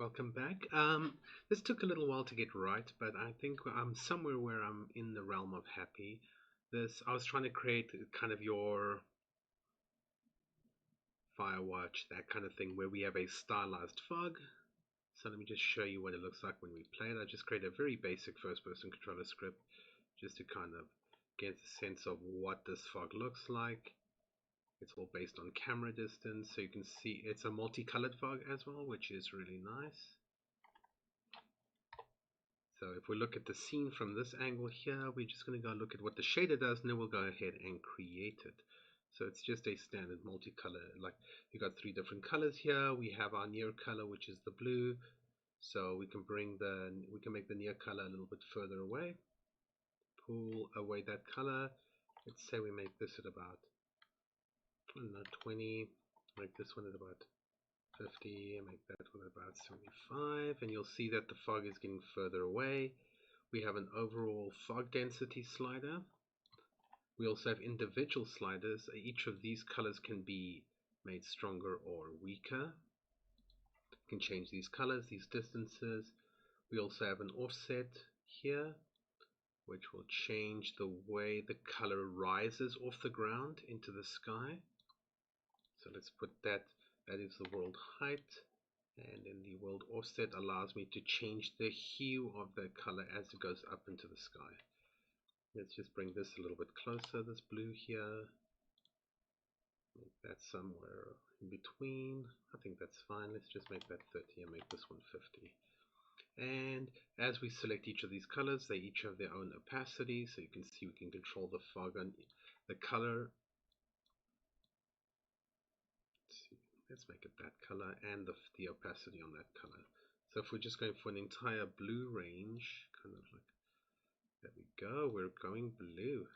Welcome back. This took a little while to get right, but I think I'm somewhere where I'm in the realm of happy. I was trying to create kind of your Firewatch, that kind of thing, where we have a stylized fog. So let me just show you what it looks like when we play it. I just created a very basic first-person controller script just to kind of get a sense of what this fog looks like. It's all based on camera distance, so you can see it's a multicolored fog as well, which is really nice. So if we look at the scene from this angle here, we're just going to go look at what the shader does, and then we'll go ahead and create it. So it's just a standard multicolor. Like, we got three different colors here. We have our near color, which is the blue. So we can make the near color a little bit further away. Pull away that color. Let's say we make this at about, I don't know, 20. Make this one at about 50, and make that one about 75, and you'll see that the fog is getting further away. We have an overall fog density slider. We also have individual sliders. Each of these colors can be made stronger or weaker. You can change these colors, these distances. We also have an offset here, which will change the way the color rises off the ground into the sky. So let's put that. That is the world height, and then the world offset allows me to change the hue of the color as it goes up into the sky. Let's just bring this a little bit closer, this blue here. Make that somewhere in between. I think that's fine. Let's just make that 30 and make this one 50. And as we select each of these colors, they each have their own opacity, so you can see we can control the fog on the color. Let's make it that color and the opacity on that color. So if we're just going for an entire blue range, kind of like, there we go, we're going blue.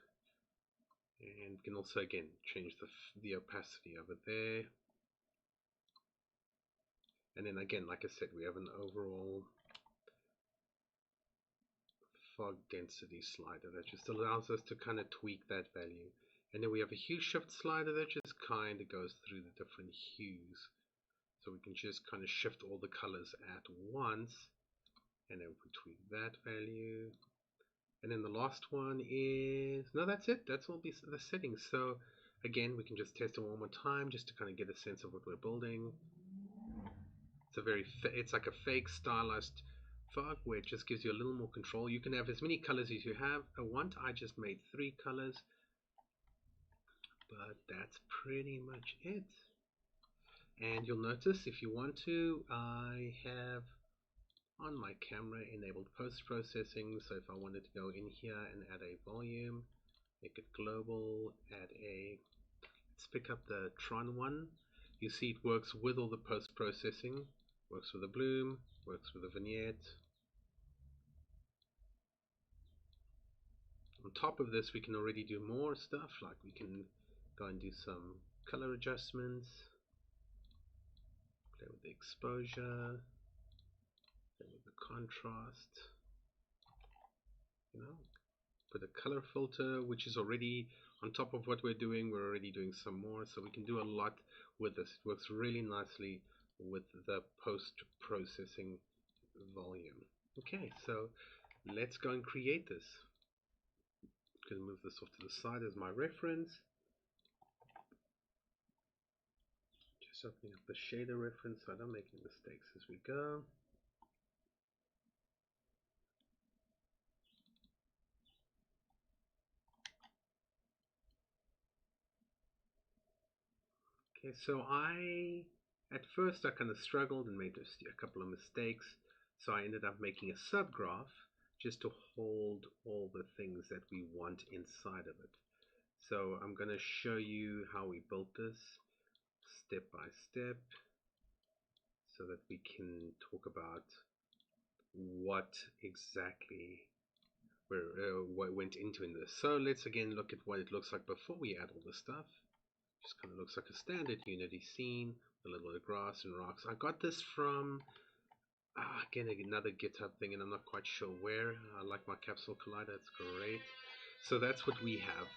And we can also again change the opacity over there. And then again, like I said, we have an overall fog density slider that just allows us to kind of tweak that value. And then we have a hue shift slider that just kind of goes through the different hues. So we can just kind of shift all the colors at once, and then we tweak that value. And then the last one is, no, that's it. That's all the settings. So again, we can just test it one more time just to kind of get a sense of what we're building. It's like a fake stylized fog where it just gives you a little more control. You can have as many colors as you want. I just made 3 colors, but that's pretty much it. And you'll notice, if you want to, I have on my camera enabled post-processing. So if I wanted to go in here and add a volume, make it global, let's pick up the Tron one. You see it works with all the post-processing, works with the bloom, works with the vignette. On top of this, we can already do more stuff, like we can go and do some color adjustments, play with the exposure, play with the contrast, put a color filter, which is already on top of what we're doing. We're already doing some more, so we can do a lot with this. It works really nicely with the post-processing volume. Okay, so let's go and create this. I'm going to move this off to the side as my reference. Just opening up the shader reference so I don't make any mistakes as we go. Okay, so at first I kind of struggled and made a couple of mistakes, so I ended up making a subgraph just to hold all the things that we want inside of it. So I'm going to show you how we built this step by step so that we can talk about what exactly what went into in this. So let's again look at what it looks like before we add all the stuff. Just kind of looks like a standard Unity scene, a little bit of grass and rocks. I got this from again another GitHub thing, and I'm not quite sure where. I like my capsule collider, it's great. So that's what we have.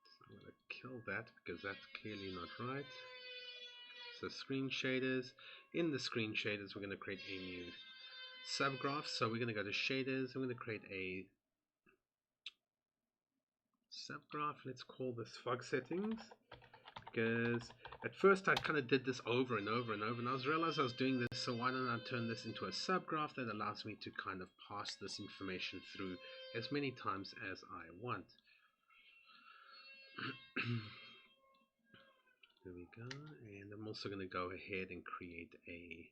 So I'm going to kill that because that's clearly not right. So screen shaders. In the screen shaders, we're going to create a new subgraph. So we're going to go to shaders. I'm going to create a subgraph. Let's call this fog settings, because at first I kind of did this over and over and over, and I realized I was doing this, so why don't I turn this into a subgraph that allows me to kind of pass this information through as many times as I want. There we go. And I'm also going to go ahead and create a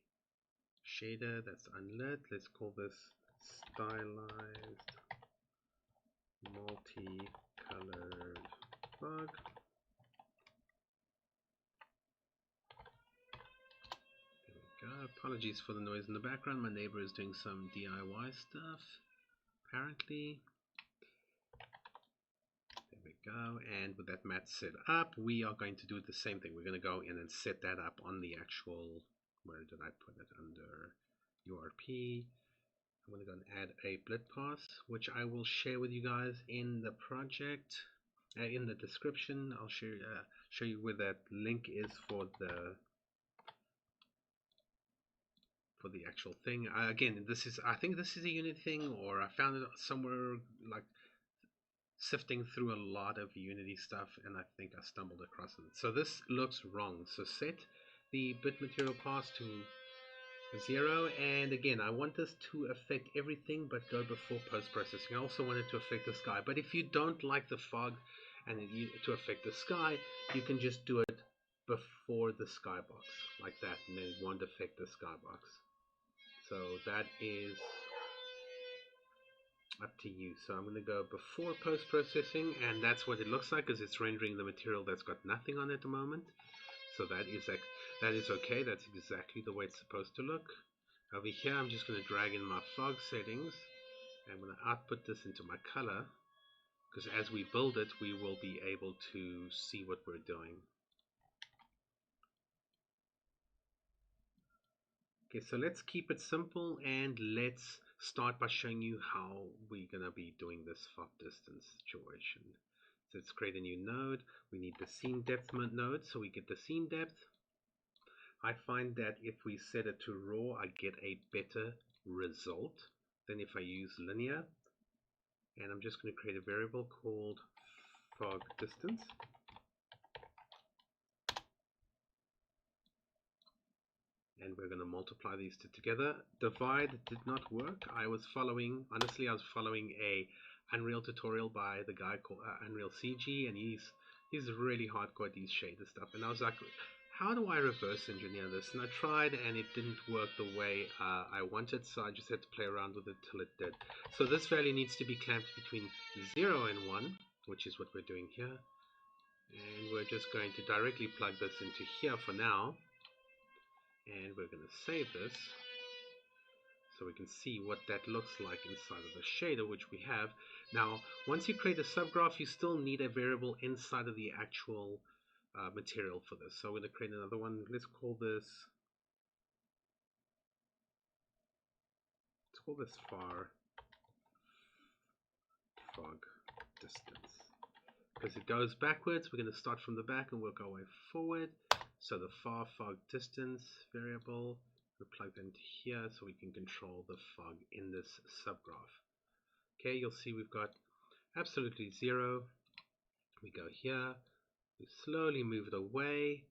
shader that's unlit. Let's call this stylized multicolored fog. There we go. Apologies for the noise in the background. My neighbor is doing some DIY stuff, apparently. There we go. And with that mat set up, we are going to do the same thing. We're going to go in and set that up on the actual, where did I put it? Under URP. I'm going to go and add a Blit pass, which I will share with you guys in the project, in the description. I'll show you where that link is for the actual thing. Again, I think this is a Unity thing, or I found it somewhere, like sifting through a lot of Unity stuff, and I think I stumbled across it. So this looks wrong. So set the bit material pass to 0, and again, I want this to affect everything but go before post-processing. I also want it to affect the sky, but if you don't like the fog and to affect the sky, you can just do it before the skybox, like that, and then it won't affect the skybox. So that is up to you. So I'm going to go before post-processing, and that's what it looks like, because it's rendering the material that's got nothing on it at the moment. So that is okay. That's exactly the way it's supposed to look. Over here, I'm just going to drag in my fog settings. I'm going to output this into my color, because as we build it, we will be able to see what we're doing. Okay, so let's keep it simple, and let's start by showing you how we're going to be doing this fog distance situation. So let's create a new node. We need the scene depth node, so we get the scene depth. I find that if we set it to raw, I get a better result than if I use linear. And I'm just going to create a variable called fog distance. And we're going to multiply these two together. Divide did not work. Honestly, I was following a Unreal tutorial by the guy called Unreal CG, and he's really hardcore at these shader stuff. And I was like, how do I reverse engineer this? And I tried, and it didn't work the way I wanted, so I just had to play around with it till it did. So this value needs to be clamped between 0 and 1, which is what we're doing here. And we're just going to directly plug this into here for now. And we're going to save this so we can see what that looks like inside of the shader, which we have. Now, once you create a subgraph, you still need a variable inside of the actual material for this. So I'm going to create another one. Let's call this fog distance, because it goes backwards. We're going to start from the back and work our way forward. So the fog distance variable, we plug that into here so we can control the fog in this subgraph. Okay, you'll see we've got absolutely 0. We go here, we slowly move it away,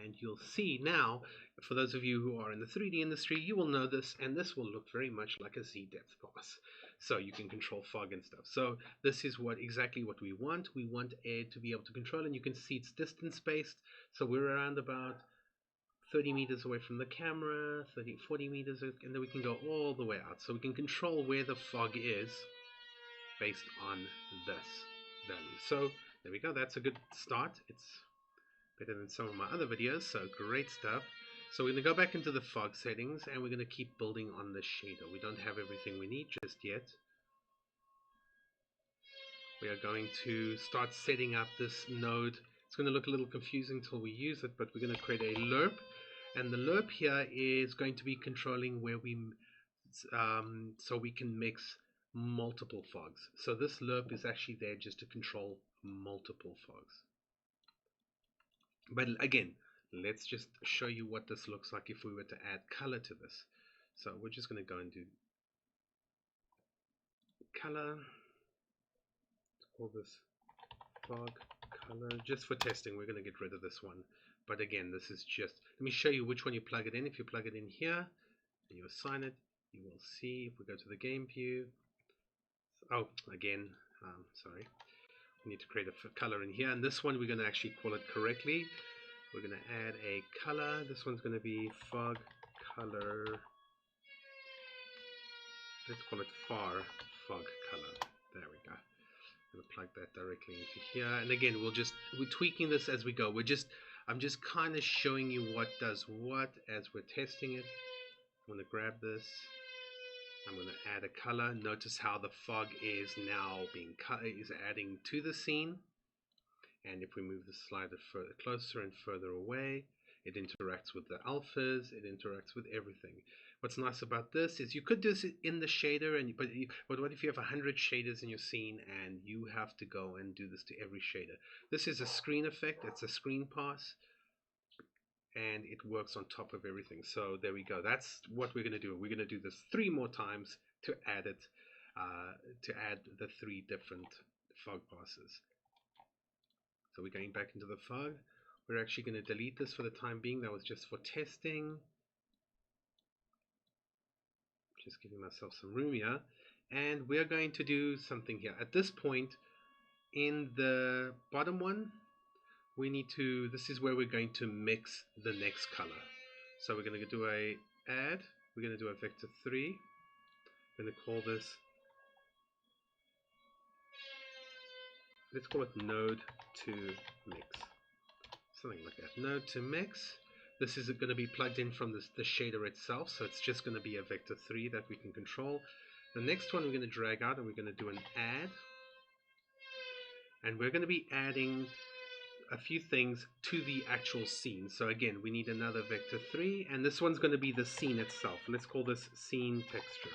and you'll see now, for those of you who are in the 3D industry, you will know this, and this will look very much like a Z depth pass. So you can control fog and stuff. So this is exactly what we want. We want it to be able to control, and you can see it's distance based. So we're around about 30 meters away from the camera, 40 meters, and then we can go all the way out. So we can control where the fog is based on this value. So there we go. That's a good start. It's better than some of my other videos, so great stuff. So we're going to go back into the fog settings, and we're going to keep building on the shader. We don't have everything we need just yet. We are going to start setting up this node. It's going to look a little confusing until we use it, but we're going to create a lerp, and the lerp here is going to be controlling where so we can mix multiple fogs. So this lerp is actually there just to control multiple fogs. But again, let's just show you what this looks like if we were to add color to this. So we're just going to go and do color. Let's call this fog color. Just for testing, we're going to get rid of this one. But again, this is just, let me show you which one you plug it in. If you plug it in here and you assign it, you will see, if we go to the game view, oh, again, sorry, we need to create a color in here. And this one, we're going to actually call it correctly. We're going to add a color. This one's going to be fog color. Let's call it fog color. There we go. I'm going to plug that directly into here. And again, we're tweaking this as we go. I'm just kind of showing you what does what as we're testing it. I'm going to grab this. I'm going to add a color. Notice how the fog is now is adding to the scene. And if we move the slider further closer and further away, it interacts with the alphas, it interacts with everything. What's nice about this is you could do this in the shader, but what if you have 100 shaders in your scene and you have to go and do this to every shader? This is a screen effect, it's a screen pass, and it works on top of everything. So there we go. That's what we're going to do. We're going to do this 3 more times to add it, to add the 3 different fog passes. So we're going back into the fog. We're actually going to delete this for the time being. That was just for testing. Just giving myself some room here. And we're going to do something here. At this point, in the bottom one, this is where we're going to mix the next color. So we're going to do a add. We're going to do a vector 3. We're going to call this, let's call it node to mix. Something like that. Node to mix. This is going to be plugged in from the shader itself, so it's just going to be a vector 3 that we can control. The next one we're going to drag out and we're going to do an add. And we're going to be adding a few things to the actual scene. So again, we need another vector 3, and this one's going to be the scene itself. Let's call this scene texture.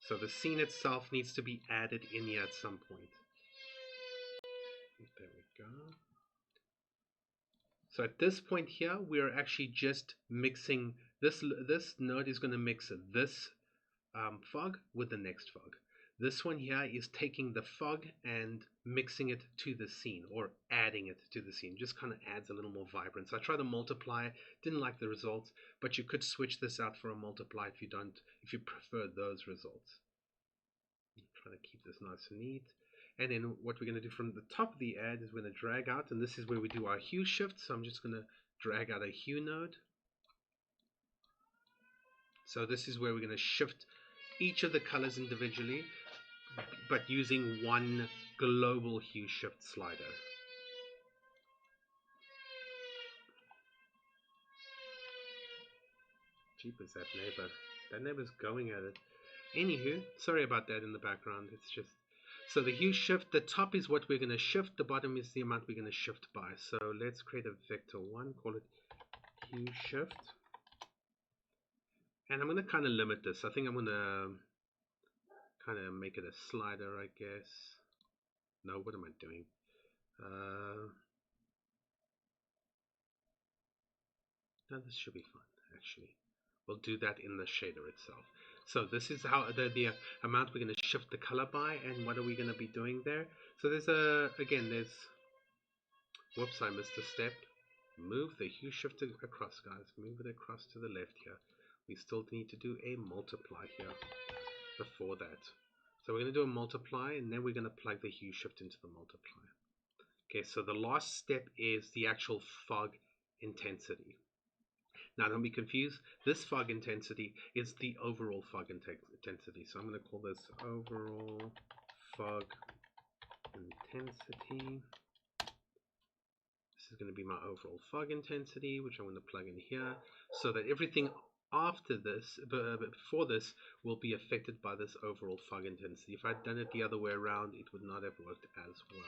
So the scene itself needs to be added in here at some point. There we go. So at this point here, we are actually just mixing this node is going to mix this fog with the next fog. This one here is taking the fog and mixing it to the scene, or adding it to the scene. Just kind of adds a little more vibrance. I tried to multiply, didn't like the results, but you could switch this out for a multiply if you prefer those results. Try to keep this nice and neat. And then what we're going to do from the top of the add is we're going to drag out, and this is where we do our hue shift. So I'm just going to drag out a hue node. So this is where we're going to shift each of the colors individually, but using one global hue shift slider. Jeepers, that neighbor's going at it. Anywho, sorry about that in the background. It's just, so the hue shift, the top is what we're going to shift, the bottom is the amount we're going to shift by. So let's create a vector 1, call it hue shift. And I'm going to kind of limit this. I think I'm going to kind of make it a slider, I guess. No, what am I doing? No, this should be fun, actually. We'll do that in the shader itself. So this is how the amount we're going to shift the color by, and what are we going to be doing there? So there's whoops, I missed a step. Move the hue shift across, guys. Move it across to the left here. We still need to do a multiply here before that. So we're going to do a multiply, and then we're going to plug the hue shift into the multiply. Okay, so the last step is the actual fog intensity. Now don't be confused, this fog intensity is the overall fog intensity. So I'm going to call this overall fog intensity. This is going to be my overall fog intensity, which I'm going to plug in here, so that everything after this, before this, will be affected by this overall fog intensity. If I'd done it the other way around, it would not have worked as well.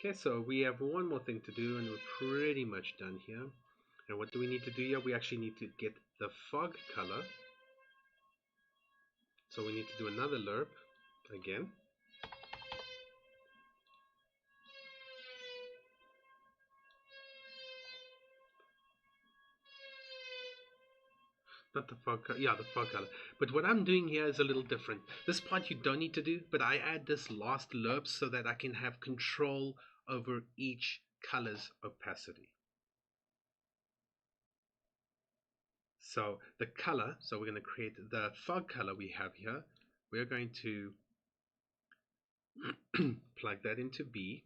Okay, so we have one more thing to do, and we're pretty much done here. And what do we need to do here? We actually need to get the fog color. So we need to do another lerp again. Not the fog color. Yeah, the fog color. But what I'm doing here is a little different. This part you don't need to do, but I add this last lerp so that I can have control over each color's opacity. So the color, so we're going to create the fog color we have here. We're going to plug that into B,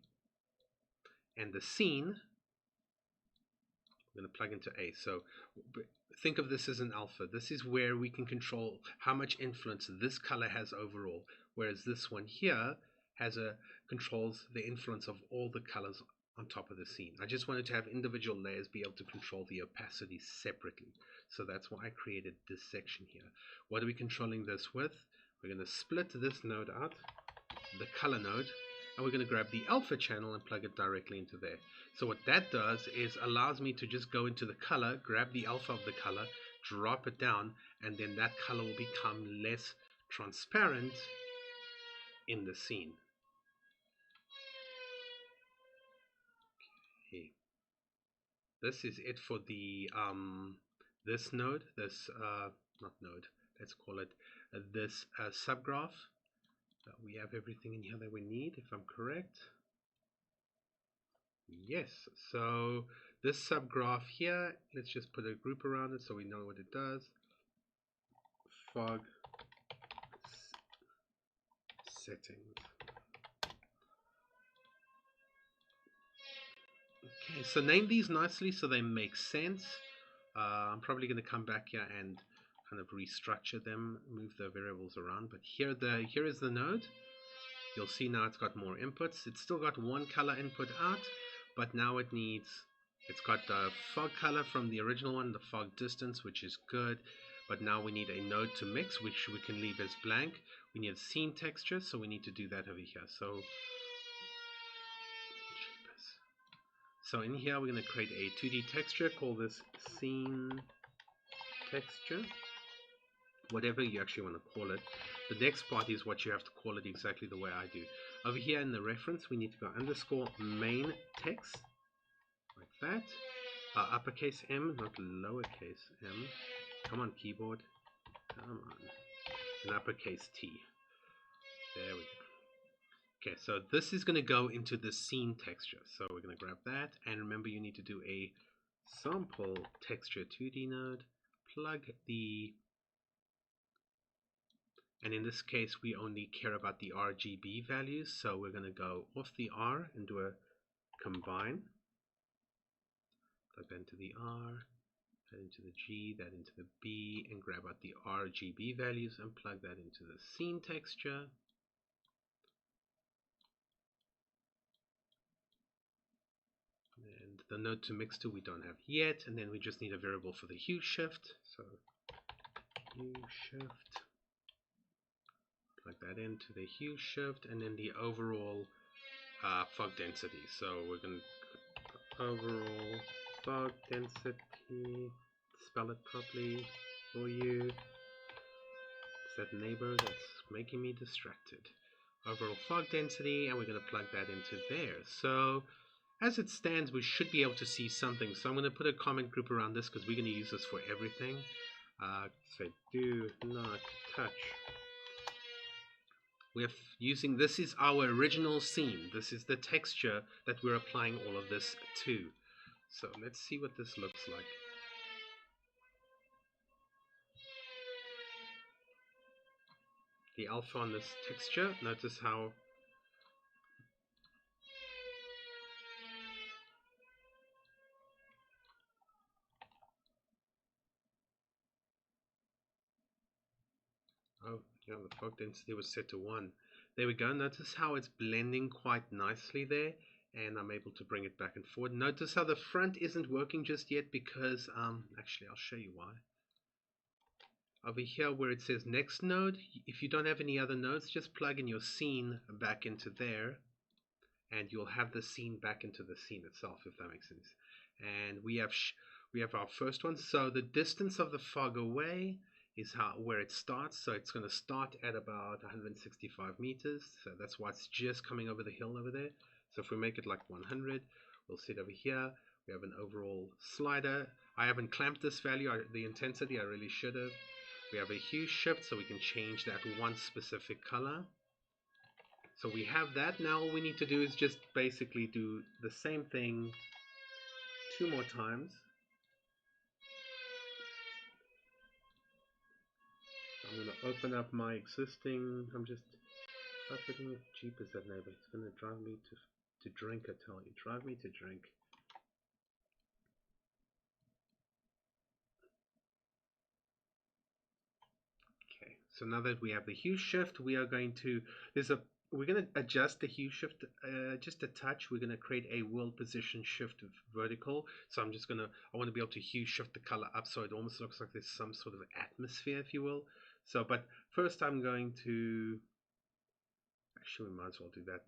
and the scene we're going to plug into A. So think of this as an alpha. This is where we can control how much influence this color has overall, whereas this one here controls the influence of all the colors on top of the scene. I just wanted to have individual layers be able to control the opacity separately. So that's why I created this section here. What are we controlling this with? We're going to split this node out, the color node, and we're going to grab the alpha channel and plug it directly into there. So what that does is allows me to just go into the color, grab the alpha of the color, drop it down, and then that color will become less transparent in the scene. Okay. This is it for the this node, not node, let's call it this subgraph. We have everything in here that we need, if I'm correct. Yes, so this subgraph here, let's just put a group around it so we know what it does. Fog settings. Okay, so name these nicely so they make sense. I'm probably going to come back here and kind of restructure them, move the variables around, but here is the node. You'll see now it's got more inputs. It's still got one color input out, but now it's got the fog color from the original one, the fog distance, which is good, but now we need a node to mix, which we can leave as blank. We need a scene texture, so we need to do that over here. So in here we're going to create a 2D texture, call this scene texture, whatever you actually want to call it. The next part is what you have to call it exactly the way I do. Over here in the reference we need to go underscore main text, like that. Uppercase M, not lowercase m. Come on keyboard, come on. And uppercase T. There we go. Okay, so this is going to go into the scene texture. So we're going to grab that, and remember you need to do a sample texture 2D node, plug and in this case we only care about the RGB values, so we're going to go off the R and do a combine. Plug that into the R, that into the G, that into the B, and grab out the RGB values and plug that into the scene texture. And the node to mix to we don't have yet, and then we just need a variable for the hue shift. So hue shift, plug that into the hue shift, and then the overall fog density. So we're going to overall fog density, spell it properly for you. It's that neighbor that's making me distracted. Overall fog density, and we're going to plug that into there. So as it stands, we should be able to see something. So I'm going to put a comment group around this because we're going to use this for everything. So do not touch. We're using, this is our original scene. This is the texture that we're applying all of this to. So let's see what this looks like. The alpha on this texture, notice how yeah, the fog density was set to 1. There we go. Notice how it's blending quite nicely there, and I'm able to bring it back and forward. Notice how the front isn't working just yet because, actually I'll show you why. Over here where it says next node, if you don't have any other nodes, just plug in your scene back into there, and you'll have the scene back into the scene itself, if that makes sense. And we have our first one. So the distance of the fog away is where it starts. So it's going to start at about 165 meters. So that's why it's just coming over the hill over there. So if we make it like 100, we'll see it over here. We have an overall slider I haven't clamped this value, the intensity, I really should have. We have a hue shift, so we can change that one specific color. So we have that. Now all we need to do is just basically do the same thing 2 more times. I'm going to open up my existing, I'm just thinking, jeepers that neighbor, it's going to drive me to drink, I tell you, drive me to drink. Okay, so now that we have the hue shift, we are going to, we're going to adjust the hue shift just a touch. We're going to create a world position shift vertical. So I'm just going to, I want to be able to hue shift the color up so it almost looks like there's some sort of atmosphere, if you will. So, but first I'm going to, actually we might as well do that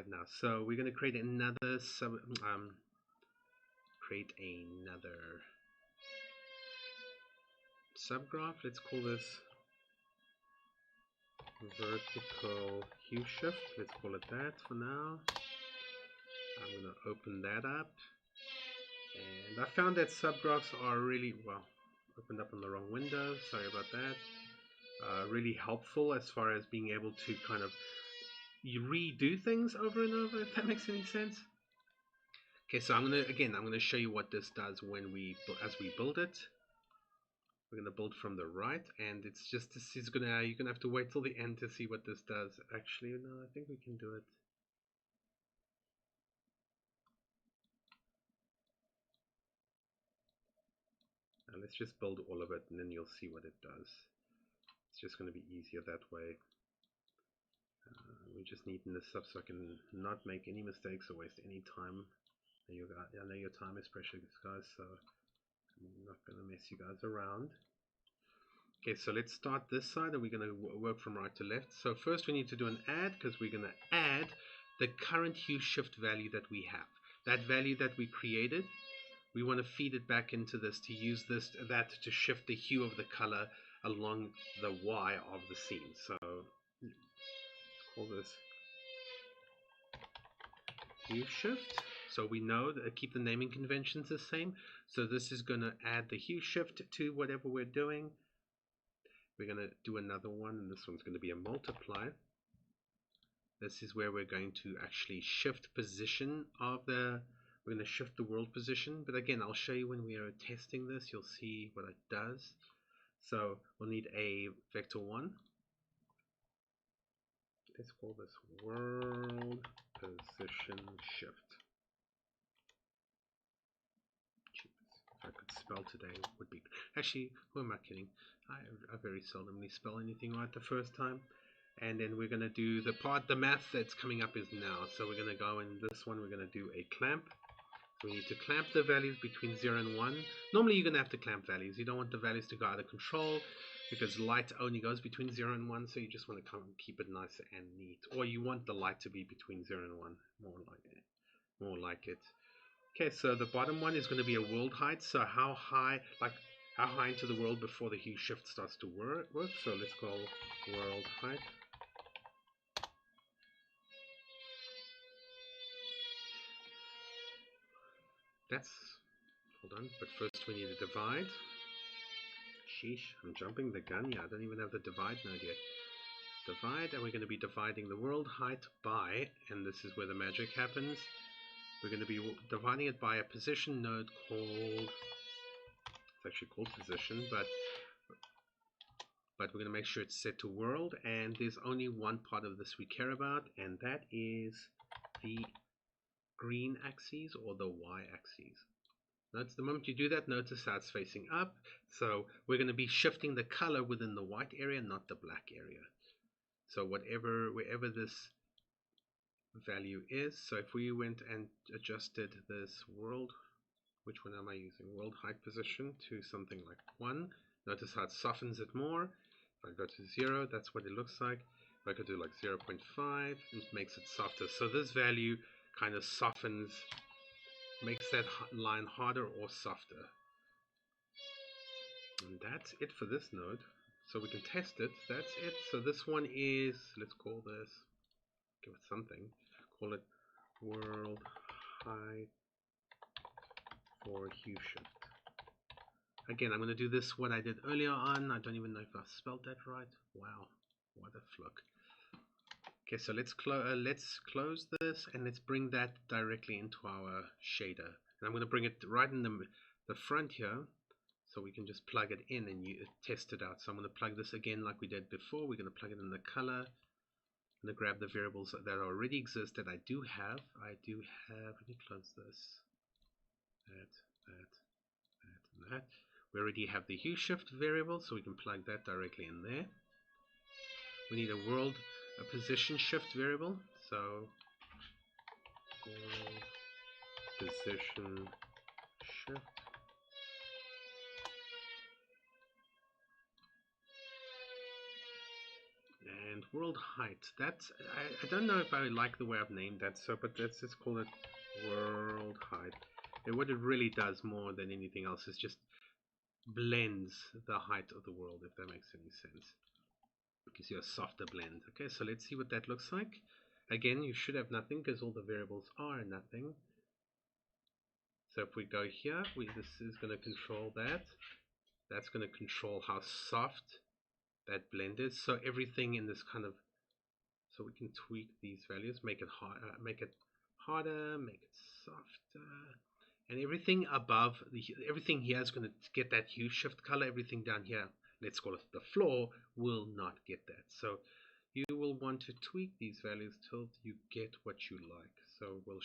now. So we're going to create another subgraph. Let's call this vertical hue shift. Let's call it that for now. I'm going to open that up. And I found that subgraphs are really, well, opened up on the wrong window. Sorry about that. Really helpful as far as being able to kind of redo things over and over, if that makes any sense. Okay, so I'm gonna show you what this does when as we build it. We're gonna build from the right, and it's just you're gonna have to wait till the end to see what this does. Actually, no, I think we can do it. Now let's just build all of it, and then you'll see what it does. It's just gonna be easier that way. We just neaten this up so I can not make any mistakes or waste any time. I know your time is precious, guys, so I'm not going to mess you guys around. Okay, so let's start this side, and we're going to work from right to left. So first we need to do an add, because we're going to add the current hue shift value that we have. That value that we created, we want to feed it back into this to use that to shift the hue of the color along the Y of the scene. So let's call this hue shift. So we know that keep the naming conventions the same. So this is going to add the hue shift to whatever we're doing. We're going to do another one, and this one's going to be a multiply. This is where we're going to actually shift position of we're going to shift the world position. But again, I'll show you when we are testing this. You'll see what it does. So we'll need a vector 1. Let's call this world position shift. I could spell today would be actually, who am I kidding? I very seldomly spell anything right the first time. And then we're going to do the math that's coming up is now. So we're going to go in this one, we're going to do a clamp. So we need to clamp the values between 0 and 1. Normally you're going to have to clamp values. You don't want the values to go out of control because light only goes between 0 and 1. So you just want to keep it nice and neat. Or you want the light to be between 0 and 1. More like it. Okay, so the bottom one is going to be a world height. So how high into the world before the hue shift starts to work. So let's go world height. Hold on, but first we need a divide. Sheesh, I'm jumping the gun. Yeah, I don't even have the divide node yet. Divide, and we're going to be dividing the world height by, and this is where the magic happens. We're going to be dividing it by a position node called, it's actually called position, but we're going to make sure it's set to world, and there's only one part of this we care about, and that is the green axis or the Y axis. Notice the moment you do that, notice how it's facing up. So we're going to be shifting the color within the white area, not the black area. So wherever this value is, so if we went and adjusted this world, which one am I using? World height position to something like 1. Notice how it softens it more. If I go to 0, that's what it looks like. If I could do like 0.5, it makes it softer. So this value kind of softens, makes that line harder or softer. And that's it for this node. So we can test it. That's it. So this one is, let's call this, give it something. Call it world height or hue shift. Again, I'm going to do this what I did earlier on. I don't even know if I spelled that right. Wow, what a fluke. Okay, so let's close this and let's bring that directly into our shader. And I'm going to bring it right in the front here, so we can just plug it in and test it out. So I'm going to plug this again like we did before. We're going to plug it in the color. I'm going to grab the variables that already exist that I do have. Let me close this. That, and that. We already have the hue shift variable, so we can plug that directly in there. We need a position shift variable, so world position shift. And world height. That's I don't know if I like the way I've named that, so but let's just call it world height. And what it really does more than anything else is just blends the height of the world, if that makes any sense. It gives you a softer blend. Okay, so let's see what that looks like. Again, you should have nothing because all the variables are nothing. So if we go here, this is going to control that. That's going to control how soft that blend is. So everything in this kind of, so we can tweak these values, make it harder, make it softer. And everything above, everything here is going to get that hue shift color. Everything down here, let's call it the floor, will not get that. So you will want to tweak these values till you get what you like. So we'll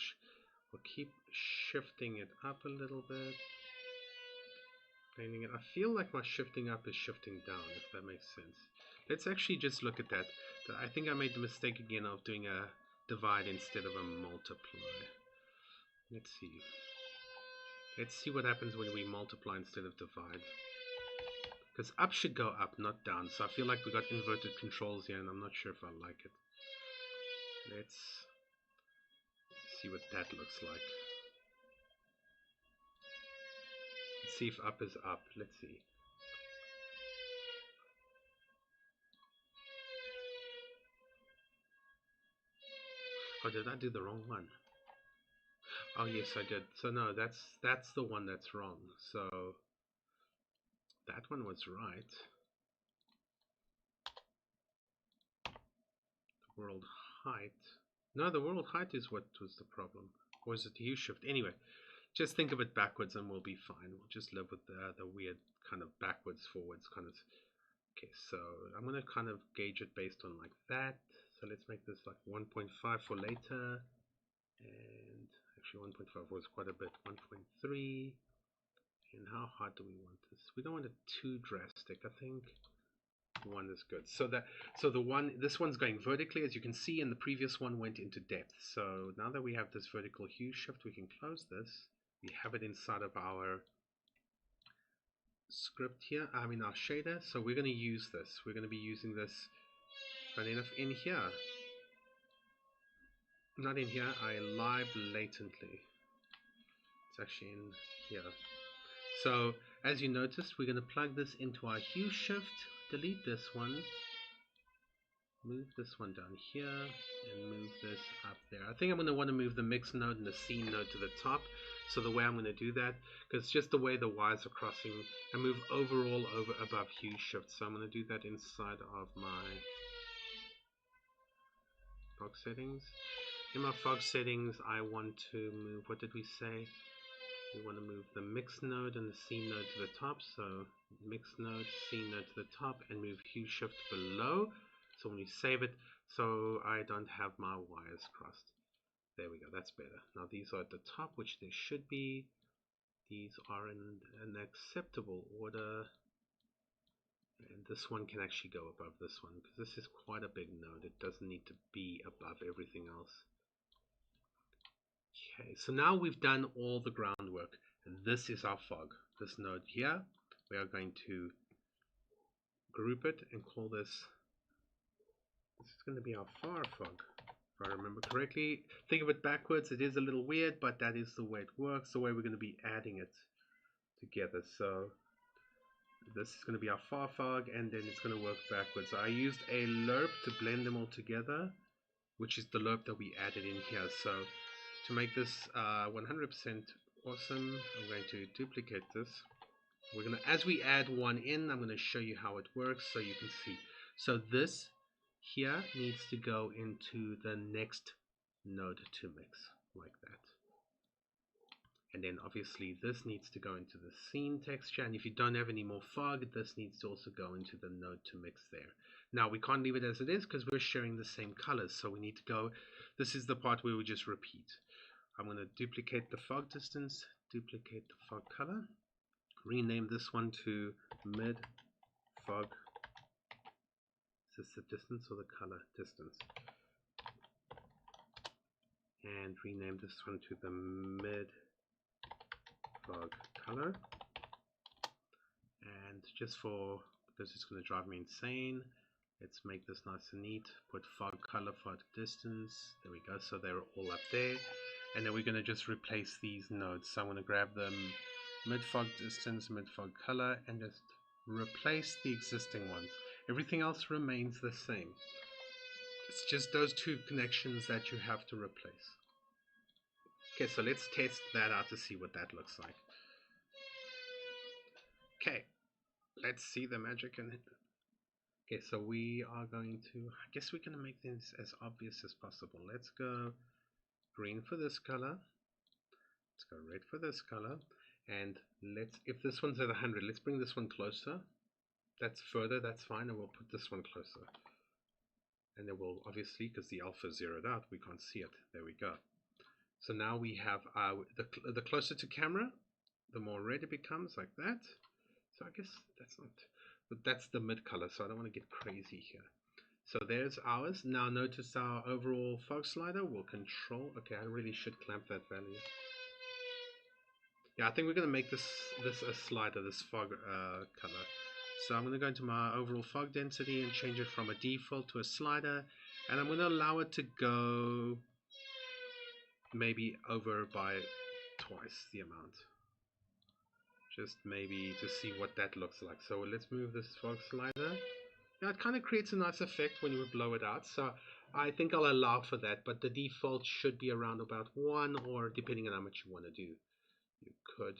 keep shifting it up a little bit. Painting it. I feel like my shifting up is shifting down, if that makes sense. Let's actually just look at that. I think I made the mistake again of doing a divide instead of a multiply. Let's see. Let's see what happens when we multiply instead of divide. Because up should go up, not down. So I feel like we got inverted controls here, and I'm not sure if I like it. Let's see what that looks like. Let's see if up is up. Let's see. Oh, did I do the wrong one? Oh yes, I did. So no, that's the one that's wrong. So that one was right. The world height. No, the world height is what was the problem. Or is it the hue shift? Anyway, just think of it backwards and we'll be fine. We'll just live with the weird kind of backwards, forwards kind of. Okay, so I'm going to kind of gauge it based on like that. So let's make this like 1.5 for later. And actually 1.5 was quite a bit. 1.3. And how hard do we want this? We don't want it too drastic. I think one is good. So this one's going vertically, as you can see, and the previous one went into depth. So now that we have this vertical hue shift, we can close this. We have it inside of our script here, our shader. So we're going to use this. We're going to be using this, funny enough, in here. Not in here, I lie blatantly. It's actually in here. So as you noticed, we're going to plug this into our hue shift, delete this one, move this one down here, and move this up there. I think I'm going to want to move the mix node and the scene node to the top. So the way I'm going to do that, because it's just the way the wires are crossing, and move overall above hue shift. So I'm going to do that inside of my fog settings. In my fog settings, I want to move, what did we say? We want to move the mix node and the scene node to the top. So mix node, scene node to the top, and move hue shift below. So when you save it, so I don't have my wires crossed. There we go, that's better. Now these are at the top, which they should be. These are in an acceptable order. And this one can actually go above this one, because this is quite a big node. It doesn't need to be above everything else. Okay, so now we've done all the groundwork. And this is our fog. This node here, we are going to group it and call this is going to be our far fog. If I remember correctly, think of it backwards. It is a little weird, but that is the way it works, the way we're going to be adding it together. So this is going to be our far fog, and then it's going to work backwards. I used a lerp to blend them all together, which is the lerp that we added in here. So to make this 100% Awesome. I'm going to duplicate this. We're gonna, as we add one in, I'm gonna show you how it works so you can see. So this here needs to go into the next node to mix, like that. And then obviously this needs to go into the scene texture, and if you don't have any more fog, this needs to also go into the node to mix there. Now we can't leave it as it is because we're sharing the same colors, so we need to go, this is the part where we just repeat. I'm going to duplicate the fog distance, duplicate the fog color, rename this one to mid fog. Is this the distance or the color? Distance. And rename this one to the mid fog color. And just for, because it's going to drive me insane, let's make this nice and neat. Put fog color, fog distance. There we go. So they're all up there. And then we're going to just replace these nodes. So I'm going to grab the mid fog distance, mid fog color, and just replace the existing ones. Everything else remains the same. It's just those two connections that you have to replace. Okay, so let's test that out to see what that looks like. Okay, let's see the magic in it. Okay, so we are going to, I guess we're going to make this as obvious as possible. Let's go green for this color. Let's go red for this color. And let's, if this one's at 100, let's bring this one closer. That's further, that's fine, and we'll put this one closer. And then we'll, obviously, because the alpha is zeroed out, we can't see it. There we go. So now we have the closer to camera, the more red it becomes, like that. So I guess that's not, but that's the mid color, so I don't want to get crazy here. So there's ours. Now notice our overall fog slider will control. Okay, I really should clamp that value. Yeah, I think we're going to make this a slider, this fog color. So I'm going to go into my overall fog density and change it from a default to a slider, and I'm going to allow it to go maybe over by twice the amount. Just maybe to see what that looks like. So let's move this fog slider. Now it kind of creates a nice effect when you blow it out, so I think I'll allow for that, but the default should be around about 1, or depending on how much you want to do, you could.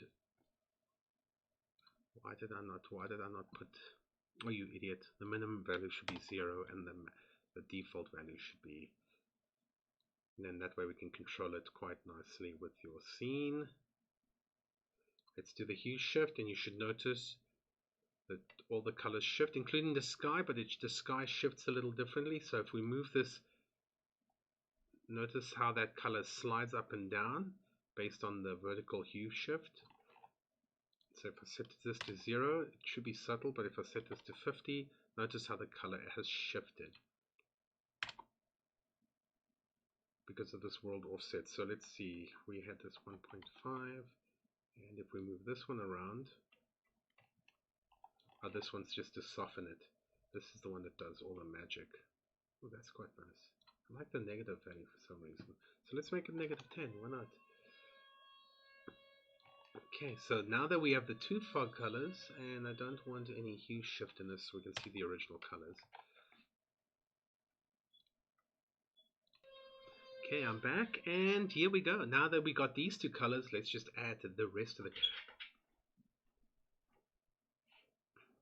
Why did I not put, oh you idiot, the minimum value should be 0 and the default value should be, and then that way we can control it quite nicely with your scene. Let's do the hue shift, and you should notice that all the colors shift, including the sky, but the sky shifts a little differently. So if we move this, notice how that color slides up and down based on the vertical hue shift. So if I set this to 0, it should be subtle, but if I set this to 50, notice how the color has shifted because of this world offset. So let's see, we had this 1.5, and if we move this one around, oh, this one's just to soften it. This is the one that does all the magic. Oh, that's quite nice. I like the negative value for some reason. So let's make it -10, why not? Okay, so now that we have the two fog colors, and I don't want any hue shift in this so we can see the original colors. Okay, I'm back, and here we go. Now that we got these two colors, let's just add the rest of the...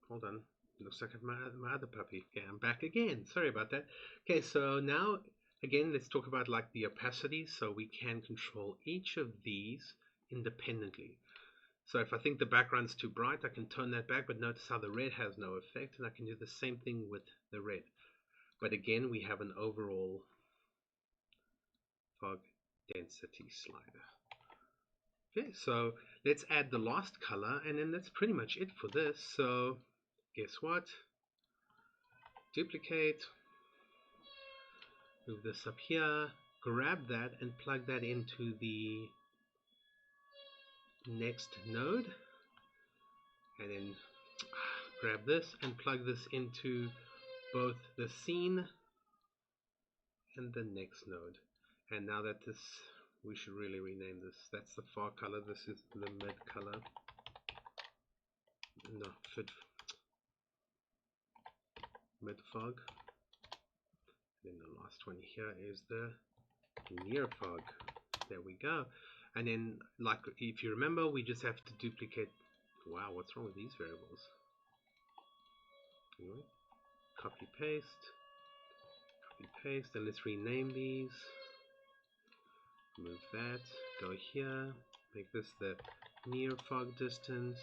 Hold on. Looks like my other puppy. Okay, I'm back again. Sorry about that. Okay, so now, again, let's talk about like the opacity. So we can control each of these independently. So if I think the background's too bright, I can tone that back, but notice how the red has no effect, and I can do the same thing with the red. But again, we have an overall fog density slider. Okay, so let's add the last color, and then that's pretty much it for this. So guess what? Duplicate, move this up here, grab that and plug that into the next node, and then grab this and plug this into both the scene and the next node. And now that this, we should really rename this. That's the far color, this is the mid color. No, mid fog. Then the last one here is the near fog. There we go. And then, like, if you remember, we just have to duplicate. Wow, what's wrong with these variables? Anyway, copy paste, and let's rename these. Move that, go here, make this the near fog distance.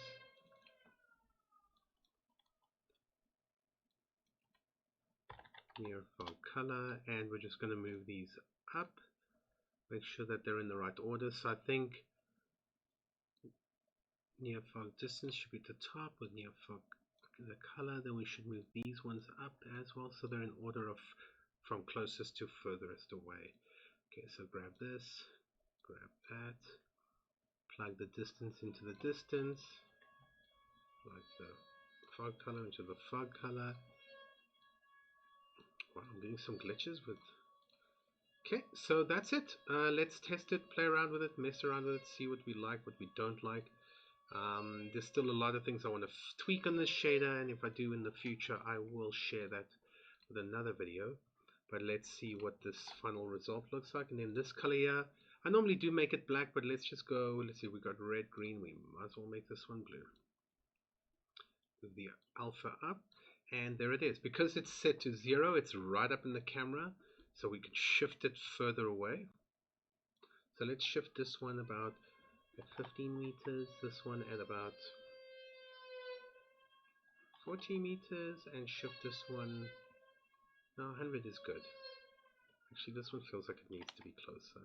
Near fog color, and we're just going to move these up. Make sure that they're in the right order. So I think near fog distance should be at the top with near fog the color. Then we should move these ones up as well, so they're in order of from closest to furthest away. Okay, so grab this, grab that, plug the distance into the distance, like the fog color into the fog color. Wow, I'm getting some glitches with. Okay, so that's it. Let's test it, play around with it, mess around with it, see what we like, what we don't like. There's still a lot of things I want to tweak on this shader, and if I do in the future, I will share that with another video. But let's see what this final result looks like. And then this color here, I normally do make it black, but let's just go, let's see, we got red, green, we might as well make this one blue. Move the alpha up, and there it is. Because it's set to 0, it's right up in the camera, so we can shift it further away. So let's shift this one about at 15 meters, this one at about 40 meters, and shift this one, no, 100 is good. Actually, this one feels like it needs to be closer.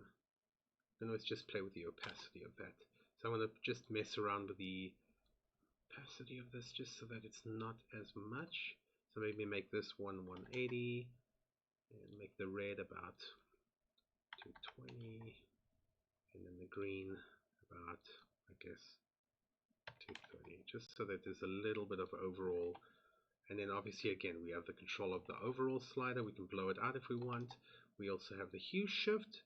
Then let's just play with the opacity of that. So I want to just mess around with the opacity of this just so that it's not as much. So maybe make this one 180 and make the red about 220, and then the green about, I guess, 230, just so that there's a little bit of overall. And then obviously again we have the control of the overall slider. We can blow it out if we want. We also have the hue shift,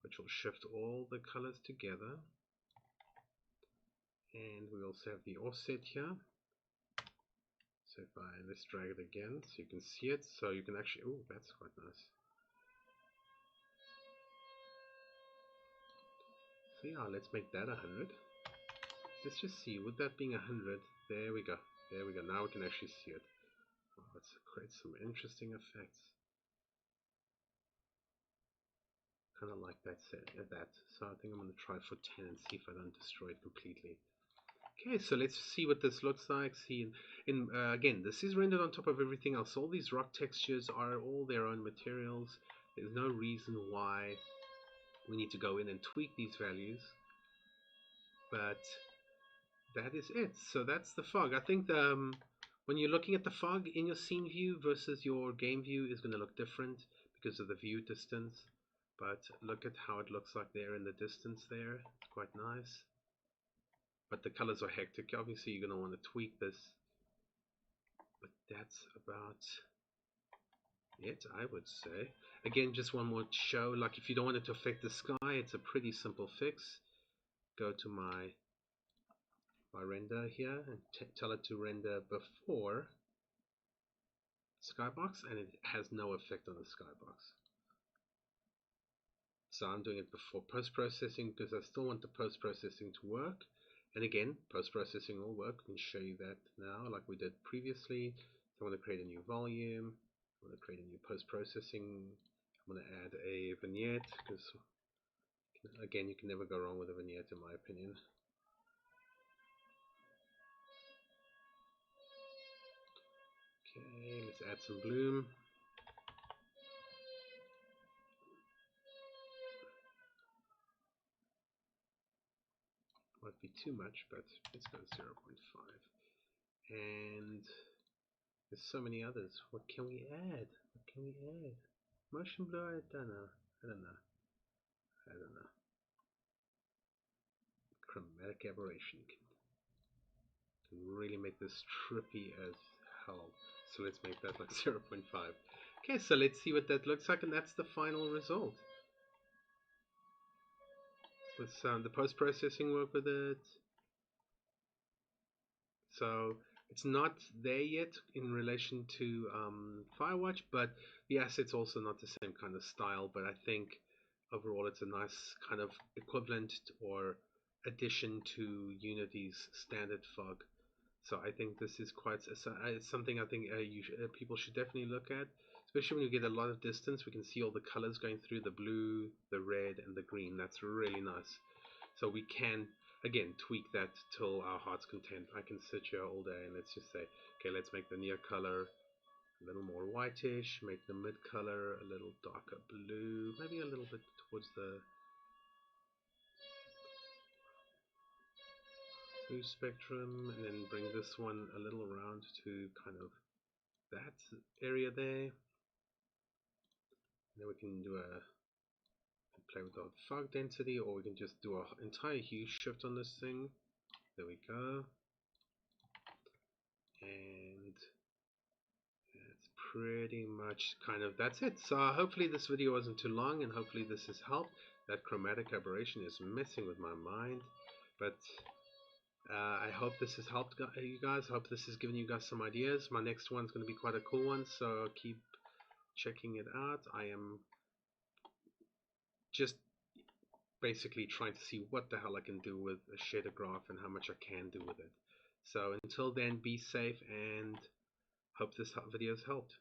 which will shift all the colors together. And we also have the offset here. So if let's drag it again so you can see it. So you can actually, oh, that's quite nice. So yeah, let's make that 100. Let's just see, with that being 100, there we go. There we go. Now we can actually see it. Oh, let's create some interesting effects. Kind of like that set at that. So I think I'm going to try for 10 and see if I don't destroy it completely. Okay, so let's see what this looks like. See, again, this is rendered on top of everything else. All these rock textures are all their own materials. There's no reason why we need to go in and tweak these values. But that is it. So that's the fog. I think when you're looking at the fog in your scene view versus your game view is going to look different because of the view distance. But look at how it looks like there in the distance there. It's quite nice. But the colors are hectic. Obviously you're going to want to tweak this. But that's about it, I would say. Again, just one more show. Like if you don't want it to affect the sky, it's a pretty simple fix. Go to my render here and tell it to render before skybox, and it has no effect on the skybox. So I'm doing it before post-processing because I still want the post-processing to work. And again, post-processing will work. We can show you that now like we did previously. So I want to create a new volume. I want to create a new post-processing. I'm going to add a vignette because, again, you can never go wrong with a vignette in my opinion. Okay, let's add some bloom. Might be too much, but let's go 0.5. And there's so many others. What can we add? What can we add? Motion blur? I don't know. I don't know. I don't know. Chromatic aberration can really make this trippy as hell. So let's make that like 0.5. Okay, so let's see what that looks like, and that's the final result. Let's the post-processing work with it. So it's not there yet in relation to Firewatch, but the asset's also not the same kind of style. But I think overall it's a nice kind of equivalent or addition to Unity's standard fog. So I think this is quite it's something I think people should definitely look at, especially when you get a lot of distance. We can see all the colors going through, the blue, the red, and the green. That's really nice. So we can again tweak that till our heart's content. I can sit here all day and let's just say, okay, let's make the near color a little more whitish, make the mid color a little darker blue, maybe a little bit towards the blue spectrum, and then bring this one a little around to kind of that area there. Then we can do a play with the fog density, or we can just do an entire hue shift on this thing. There we go. And that's pretty much kind of that's it. So hopefully this video wasn't too long, and hopefully this has helped. That chromatic aberration is messing with my mind, but I hope this has helped you guys. I hope this has given you guys some ideas. My next one's going to be quite a cool one, so keep checking it out. I am just basically trying to see what the hell I can do with a Shadergraph and how much I can do with it. So until then, be safe and hope this video has helped.